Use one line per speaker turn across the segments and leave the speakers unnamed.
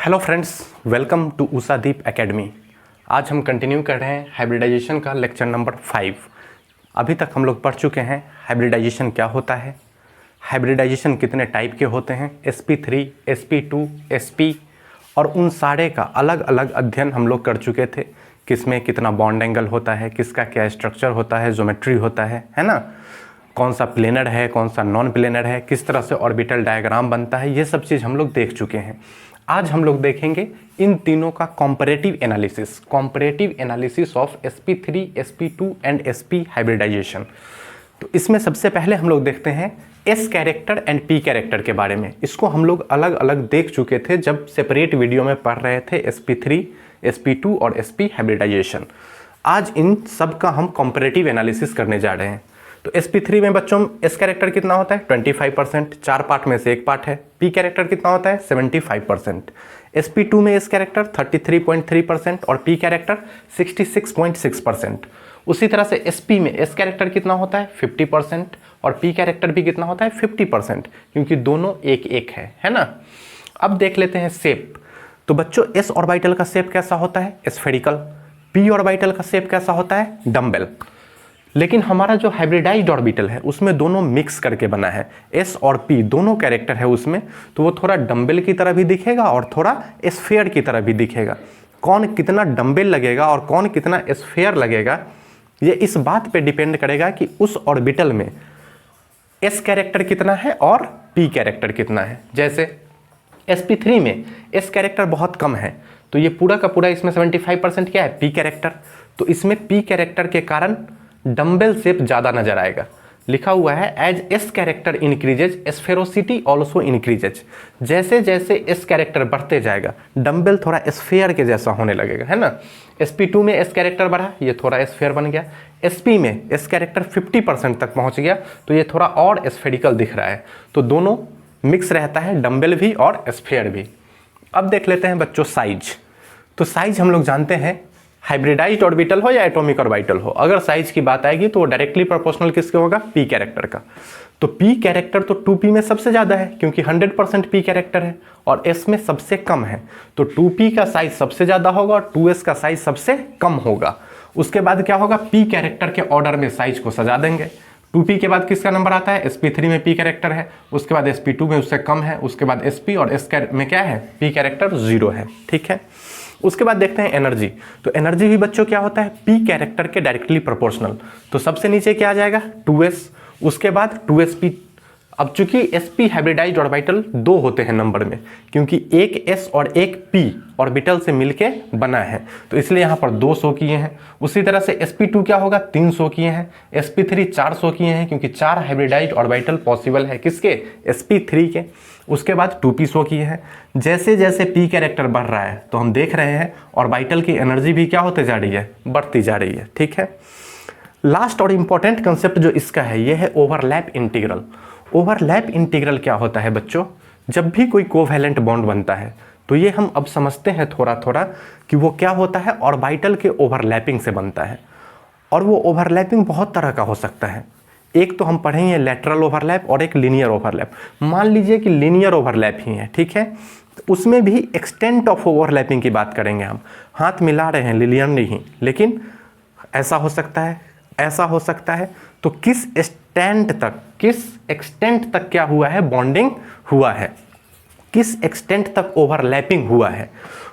Hello friends, welcome to Ushadeep academy. आज हम continue कर रहे हैं हाइब्रिडाइजेशन का लेक्चर नंबर 5। अभी तक हम लोग पढ़ चुके हैं हाइब्रिडाइजेशन क्या होता है, हाइब्रिडाइजेशन कितने टाइप के होते हैं, sp3, sp2, sp, और उन सारे का अलग अलग अध्ययन हम लोग कर चुके थे। किसमें कितना बॉन्ड एंगल होता है, किसका क्या स्ट्रक्चर होता है, ज्योमेट्री होता है ना, कौन सा प्लेनर है, कौन सा नॉन प्लेनर है, किस तरह से ऑर्बिटल डायग्राम बनता है, ये सब चीज़ हम लोग देख चुके हैं। आज हम लोग देखेंगे इन तीनों का comparative analysis of sp3, sp2 and sp hybridization. तो इसमें सबसे पहले हम लोग देखते हैं s character and p character के बारे में। इसको हम लोग अलग अलग देख चुके थे जब सेपरेट वीडियो में पढ़ रहे थे sp3, sp2 और sp हाइब्रिडाइजेशन। आज इन सब का हम कंपैरेटिव एनालिसिस करने जा रहे हैं। तो sp3 में बच्चों s कैरेक्टर कितना होता है 25%, 4 पार्ट में से एक पार्ट है। p कैरेक्टर कितना होता है 75%। sp2 में s कैरेक्टर 33.3% और p कैरेक्टर 66.6%। उसी तरह से sp में s कैरेक्टर कितना होता है 50% और p कैरेक्टर भी कितना होता है 50%, क्योंकि दोनों एक एक है ना। अब देख लेते हैं शेप। तो बच्चों s ऑर्बिटल का शेप कैसा होता है स्फेरिकल, p ऑर्बिटल का शेप कैसा होता है डम्बेल। लेकिन हमारा जो हाइब्रिडाइज्ड ऑर्बिटल है उसमें दोनों मिक्स करके बना है, s और p दोनों कैरेक्टर है उसमें, तो वो थोड़ा डम्बेल की तरह भी दिखेगा और थोड़ा स्फेयर की तरह भी दिखेगा। कौन कितना डम्बेल लगेगा और कौन कितना स्फेयर लगेगा, ये इस बात पे डिपेंड करेगा कि उस ऑर्बिटल में s कैरेक्टर कितना है और p कैरेक्टर कितना है। जैसे sp3 में s कैरेक्टर बहुत कम है, तो ये पूरा का पूरा इसमें 75% क्या है p कैरेक्टर, तो इसमें p कैरेक्टर के कारण डम्बेल शेप ज़्यादा नजर आएगा। लिखा हुआ है as S character increases sphericity also increases. जैसे जैसे एस कैरेक्टर बढ़ते जाएगा डम्बेल थोड़ा स्फेयर के जैसा होने लगेगा, है ना। sp2 में एस कैरेक्टर बढ़ा, ये थोड़ा स्फेयर बन गया। sp में एस कैरेक्टर 50% तक पहुंच गया, तो ये थोड़ा और स्फेरिकल दिख रहा है। तो दोनों मिक्स रहता है, डम्बेल भी और स्फेयर भी। अब देख लेते हैं बच्चों साइज। तो साइज हम लोग जानते हैं हाइब्रिडाइज्ड ऑर्बिटल हो या एटॉमिक ऑर्बिटल हो, अगर साइज की बात आएगी तो वो डायरेक्टली प्रोपोर्शनल किसके होगा p कैरेक्टर का। तो p कैरेक्टर तो 2p में सबसे ज़्यादा है क्योंकि 100% p कैरेक्टर है, और s में सबसे कम है, तो 2p का साइज सबसे ज़्यादा होगा और 2s का साइज सबसे कम होगा। उसके बाद क्या होगा, p कैरेक्टर के ऑर्डर में साइज को सजा देंगे। 2p के बाद किसका नंबर आता है, sp3 में p कैरेक्टर है, उसके बाद sp2 में उससे कम है, उसके बाद sp और s में क्या है p कैरेक्टर 0 है, ठीक है। उसके बाद देखते हैं एनर्जी। तो एनर्जी भी बच्चों क्या होता है p कैरेक्टर के डायरेक्टली प्रोपोर्शनल। तो सबसे नीचे क्या आ जाएगा 2s, उसके बाद 2sp। अब चूंकि sp हाइब्रिडाइज्ड ऑर्बिटल 2 होते हैं नंबर में, क्योंकि एक s और एक p ऑर्बिटल से मिलके बना है, तो इसलिए यहाँ पर 2 शो किए हैं। उसी तरह से sp2 क्या होगा 3 शो किए हैं, sp3 4 शो किए हैं, क्योंकि 4 हाइब्रिडाइज्ड ऑर्बिटल पॉसिबल है किसके sp3 के। उसके बाद 2p शो किए हैं। जैसे जैसे p कैरेक्टर बढ़ रहा है तो हम देख रहे हैं ऑर्बिटल की एनर्जी भी क्या होते जा रही है, बढ़ती जा रही है, ठीक है। लास्ट और इंपॉर्टेंट कंसेप्ट जो इसका है ये है ओवरलैप इंटीग्रल। ओवरलैप इंटीग्रल क्या होता है बच्चों, जब भी कोई कोवैलेंट बॉन्ड बनता है तो ये हम अब समझते हैं थोड़ा थोड़ा कि वो क्या होता है, ऑर्बिटल के ओवरलैपिंग से बनता है। और वो ओवरलैपिंग बहुत तरह का हो सकता है। एक तो हम पढ़ेंगे लेटरल ओवरलैप और एक लीनियर ओवरलैप। मान लीजिए कि लीनियर ओवरलैप ही है, ठीक है, तो उसमें भी एक्सटेंट ऑफ ओवरलैपिंग की बात करेंगे हम। हाथ मिला रहे हैं लीनियर नहीं, लेकिन ऐसा हो सकता है, ऐसा हो सकता है। तो किस एक्सटेंट तक क्या हुआ है, बॉन्डिंग हुआ है, किस एक्सटेंट तक ओवरलैपिंग हुआ है।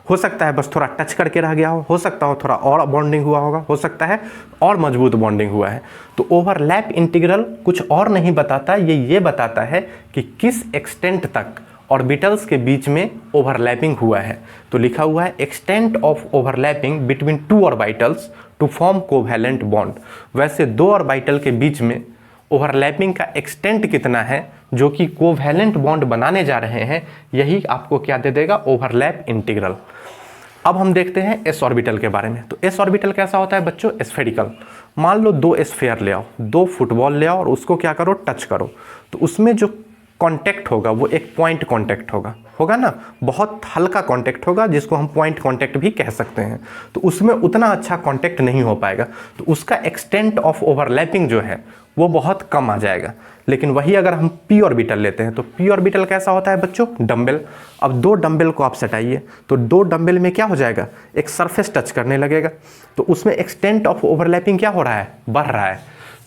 हो सकता है बस थोड़ा टच करके रह गया हो सकता हो थोड़ा और बॉन्डिंग हुआ होगा, हो सकता है और मजबूत बॉन्डिंग हुआ है। तो ओवरलैप इंटीग्रल कुछ और नहीं बताता, ये बताता है कि किस एक्सटेंट तक ऑर्बिटल्स के बीच में ओवरलैपिंग हुआ है। तो लिखा हुआ है extent of overlapping between 2 orbitals to form covalent bond. वैसे 2 ऑर्बिटल के बीच में ओवरलैपिंग का एक्सटेंट कितना है जो कि कोवैलेंट बॉन्ड बनाने जा रहे हैं, यही आपको क्या दे देगा, ओवरलैप इंटीग्रल। अब हम देखते हैं एस ऑर्बिटल के बारे में। तो एस ऑर्बिटल कैसा होता है बच्चों, स्फेरिकल। मान लो 2 स्फेयर ले आओ, 2 फुटबॉल ले आओ और उसको क्या करो, टच करो, तो उसमें जो कांटेक्ट होगा वो एक पॉइंट कांटेक्ट होगा ना, बहुत हल्का कांटेक्ट होगा जिसको हम पॉइंट कांटेक्ट भी कह सकते हैं। तो उसमें उतना अच्छा कांटेक्ट नहीं हो पाएगा, तो उसका एक्सटेंट ऑफ ओवरलैपिंग जो है वो बहुत कम आ जाएगा। लेकिन वही अगर हम p ऑर्बिटल लेते हैं तो p ऑर्बिटल कैसा होता है बच्चों, डंबल। अब दो डंबल को आप सटाइए तो दो डंबल में क्या हो जाएगा, एक सरफेस टच करने लगेगा, तो उसमें एक्सटेंट ऑफ ओवरलैपिंग क्या हो रहा है, बढ़ रहा है।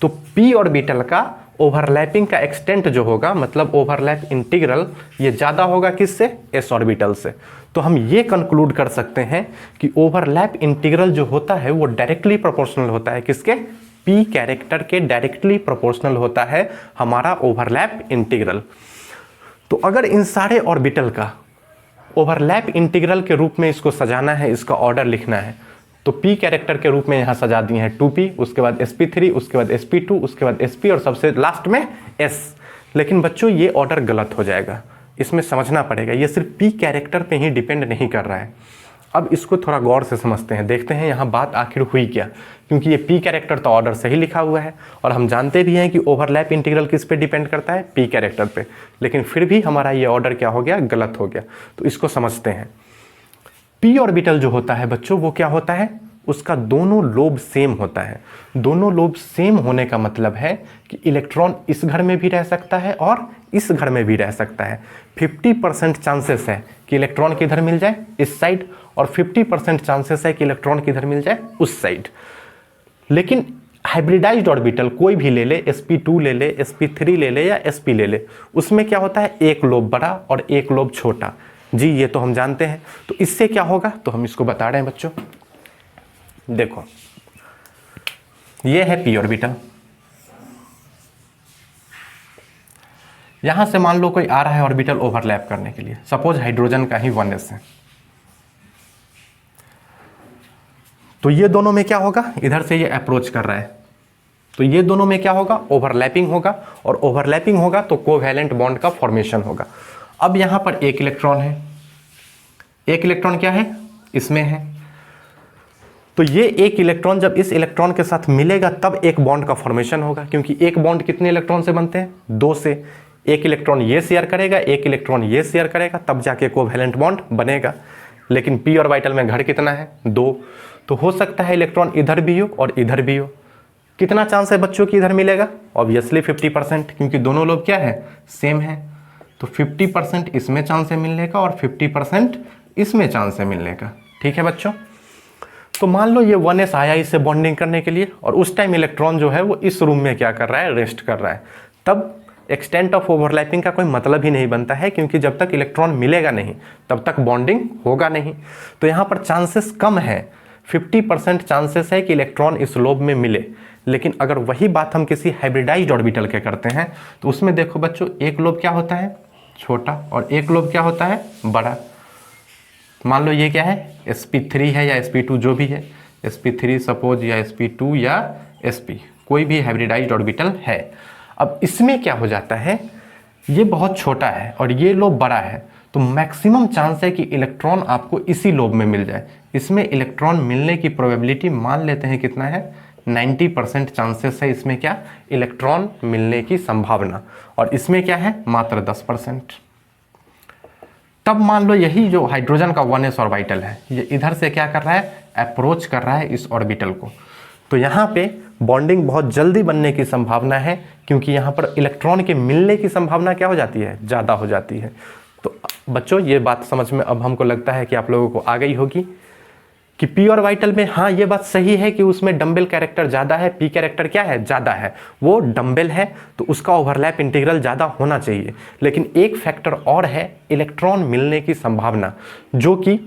तो p ऑर्बिटल का ओवरलैपिंग का एक्सटेंट जो होगा, मतलब ओवरलैप इंटीग्रल, ये ज़्यादा होगा किससे, s ऑर्बिटल से। तो हम ये कंक्लूड कर सकते हैं कि ओवरलैप इंटीग्रल जो होता है वो डायरेक्टली प्रोपोर्शनल होता है किसके, p कैरेक्टर के डायरेक्टली प्रोपोर्शनल होता है हमारा ओवरलैप इंटीग्रल। तो अगर इन सारे ऑर्बिटल का ओवरलैप इंटीग्रल के रूप में इसको सजाना है, इसका ऑर्डर लिखना है, तो p कैरेक्टर के रूप में यहाँ सजा दिए हैं 2p, उसके बाद sp3, उसके बाद sp2, उसके बाद sp और सबसे लास्ट में s। लेकिन बच्चों ये ऑर्डर गलत हो जाएगा, इसमें समझना पड़ेगा, ये सिर्फ p कैरेक्टर पे ही डिपेंड नहीं कर रहा है। अब इसको थोड़ा गौर से समझते हैं, देखते हैं यहाँ बात आखिर हुई क्या, क्योंकि ये p कैरेक्टर तो ऑर्डर सही लिखा हुआ है और हम जानते भी हैं कि ओवरलैप इंटीग्रल किस पे डिपेंड करता है, p कैरेक्टर पे, लेकिन फिर भी हमारा ये ऑर्डर क्या हो गया, गलत हो गया। तो इसको समझते हैं। p ऑर्बिटल जो होता है बच्चों वो क्या होता है, उसका दोनों लोब सेम होता है। दोनों लोब सेम होने का मतलब है कि इलेक्ट्रॉन इस घर में भी रह सकता है और इस घर में भी रह सकता है। 50% चांसेस है कि इलेक्ट्रॉन किधर मिल जाए, इस साइड, और 50% चांसेस है कि इलेक्ट्रॉन किधर मिल जाए, उस साइड। लेकिन हाइब्रिडाइज्ड ऑर्बिटल कोई भी ले ले, sp2 ले ले, sp3 ले ले या sp ले ले, उसमें क्या होता है, एक लोब बड़ा और एक लोब छोटा। जी ये तो हम जानते हैं। तो इससे क्या होगा, तो हम इसको बता रहे हैं बच्चों। देखो ये है p ऑर्बिटल, यहां से मान लो कोई आ रहा है ऑर्बिटल ओवरलैप करने के लिए, सपोज हाइड्रोजन का ही 1s है, तो ये दोनों में क्या होगा, इधर से ये अप्रोच कर रहा है, तो ये दोनों में क्या होगा, ओवरलैपिंग होगा, और ओवरलैपिंग होगा तो कोवैलेंट बॉन्ड का फॉर्मेशन होगा। अब यहां पर एक इलेक्ट्रॉन है, एक इलेक्ट्रॉन क्या है, इसमें है, तो ये एक इलेक्ट्रॉन जब इस इलेक्ट्रॉन के साथ मिलेगा तब एक बॉन्ड का फॉर्मेशन होगा, क्योंकि एक बॉन्ड कितने इलेक्ट्रॉन से बनते हैं, 2 से। एक इलेक्ट्रॉन ये शेयर करेगा, एक इलेक्ट्रॉन ये शेयर करेगा, तब जाके कोवैलेंट बॉन्ड बनेगा। लेकिन p ऑर्बिटल में घर कितना है, 2, तो हो सकता है इलेक्ट्रॉन इधर भी हो और इधर भी हो। कितना चांस है बच्चों की इधर मिलेगा, ऑब्वियसली 50%, क्योंकि दोनों लोग क्या है, सेम है। तो 50% इसमें चांस है मिलने का और 50% इसमें चांस है मिलने का। ठीक है बच्चों, तो मान लो ये 1s आया इससे बॉन्डिंग करने के लिए, और उस टाइम इलेक्ट्रॉन जो है वो इस रूम में क्या कर रहा है, रेस्ट कर रहा है। तब एक्सटेंट ऑफ ओवरलैपिंग का कोई मतलब ही नहीं बनता है, क्योंकि जब तक इलेक्ट्रॉन मिलेगा नहीं तब तक बॉन्डिंग होगा नहीं। तो यहाँ पर चांसेस कम है, 50% चांसेस है कि इलेक्ट्रॉन इस लोब में मिले। लेकिन अगर वही बात हम किसी हाइब्रिडाइज्ड ऑर्बिटल के करते हैं तो उसमें देखो बच्चों, एक लोब क्या होता है, छोटा, और एक लोब क्या होता है, बड़ा। मान लो ये क्या है, sp3 है या sp2 जो भी है, sp3 सपोज या sp2 या sp, कोई भी हाइब्रिडाइज्ड ऑर्बिटल है। अब इसमें क्या हो जाता है, ये बहुत छोटा है और ये लोब बड़ा है, तो मैक्सिमम चांस है कि इलेक्ट्रॉन आपको इसी लोब में मिल जाए। इसमें इलेक्ट्रॉन मिलने की प्रोबेबिलिटी मान लेते हैं कितना है, 90% चांसेस है इसमें क्या, इलेक्ट्रॉन मिलने की संभावना, और इसमें क्या है, मात्र 10%। तब मान लो यही जो हाइड्रोजन का 1s ऑर्बिटल है, ये इधर से क्या कर रहा है, अप्रोच कर रहा है इस ऑर्बिटल को, तो यहाँ पे बॉन्डिंग बहुत जल्दी बनने की संभावना है, क्योंकि यहाँ पर इलेक्ट्रॉन के मिलने की संभावना क्या हो जाती है, ज़्यादा हो जाती है। तो बच्चों ये बात समझ में अब हमको लगता है कि आप लोगों को आ गई होगी कि p ऑर्बिटल में, हाँ ये बात सही है कि उसमें डंबल कैरेक्टर ज़्यादा है, p कैरेक्टर क्या है, ज़्यादा है, वो डंबल है तो उसका ओवरलैप इंटीग्रल ज़्यादा होना चाहिए। लेकिन एक फैक्टर और है, इलेक्ट्रॉन मिलने की संभावना, जो कि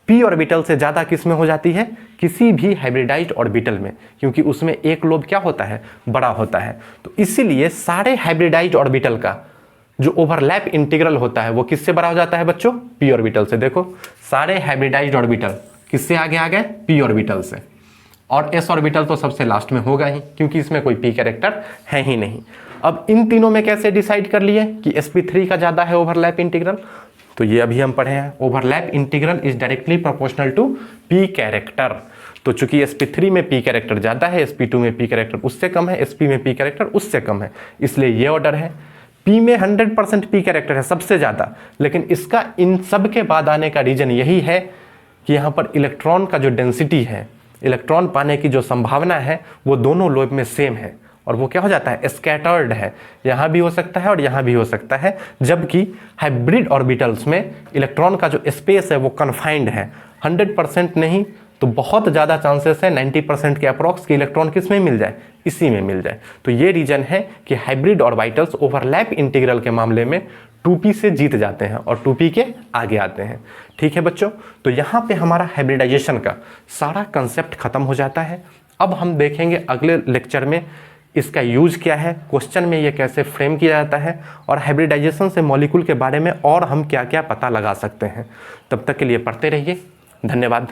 p ऑर्बिटल से ज़्यादा किस में हो जाती है, किसी भी हाइब्रिडाइज्ड ऑर्बिटल में, क्योंकि उसमें एक लोब क्या होता है, बड़ा होता है। तो इसीलिए सारे हाइब्रिडाइज्ड ऑर्बिटल का जो ओवरलैप इंटीग्रल होता है वो किससे बड़ा हो जाता है बच्चों, p ऑर्बिटल से। देखो सारे हाइब्रिडाइज्ड ऑर्बिटल किससे आगे आ गए, p ऑर्बिटल से, और s ऑर्बिटल तो सबसे लास्ट में होगा ही, क्योंकि इसमें कोई p कैरेक्टर है ही नहीं। अब इन तीनों में कैसे डिसाइड कर लिए कि sp3 का ज़्यादा है ओवरलैप इंटीग्रल, तो ये अभी हम पढ़े हैं, overlap integral is directly proportional to p character. तो चूंकि sp3 में p कैरेक्टर ज़्यादा है, sp2 में p कैरेक्टर उससे कम है, sp में p कैरेक्टर उससे कम है, इसलिए ये ऑर्डर है। p में 100% p कैरेक्टर है सबसे ज़्यादा, लेकिन इसका इन सब के बाद आने का रीज़न यही है कि यहाँ पर इलेक्ट्रॉन का जो डेंसिटी है, इलेक्ट्रॉन पाने की जो संभावना है वो दोनों लोब में सेम है, और वो क्या हो जाता है, स्कैटर्ड है, यहाँ भी हो सकता है और यहाँ भी हो सकता है। जबकि हाइब्रिड ऑर्बिटल्स में इलेक्ट्रॉन का जो स्पेस है वो कन्फाइंड है, 100% नहीं तो बहुत ज़्यादा चांसेस है 90% के अप्रॉक्स कि इलेक्ट्रॉन किस में मिल जाए, इसी में मिल जाए। तो ये रीजन है कि हाइब्रिड ऑर्बिटल्स ओवरलैप इंटीग्रल के मामले में 2p से जीत जाते हैं और 2p के आगे आते हैं। ठीक है बच्चों, तो यहाँ पे हमारा हाइब्रिडाइजेशन का सारा कंसेप्ट खत्म हो जाता है। अब हम देखेंगे अगले लेक्चर में इसका यूज क्या है, क्वेश्चन में ये कैसे फ्रेम किया जाता है और हाइब्रिडाइजेशन से मॉलिक्यूल के बारे में और हम क्या क्या पता लगा सकते हैं। तब तक के लिए पढ़ते रहिए, धन्यवाद।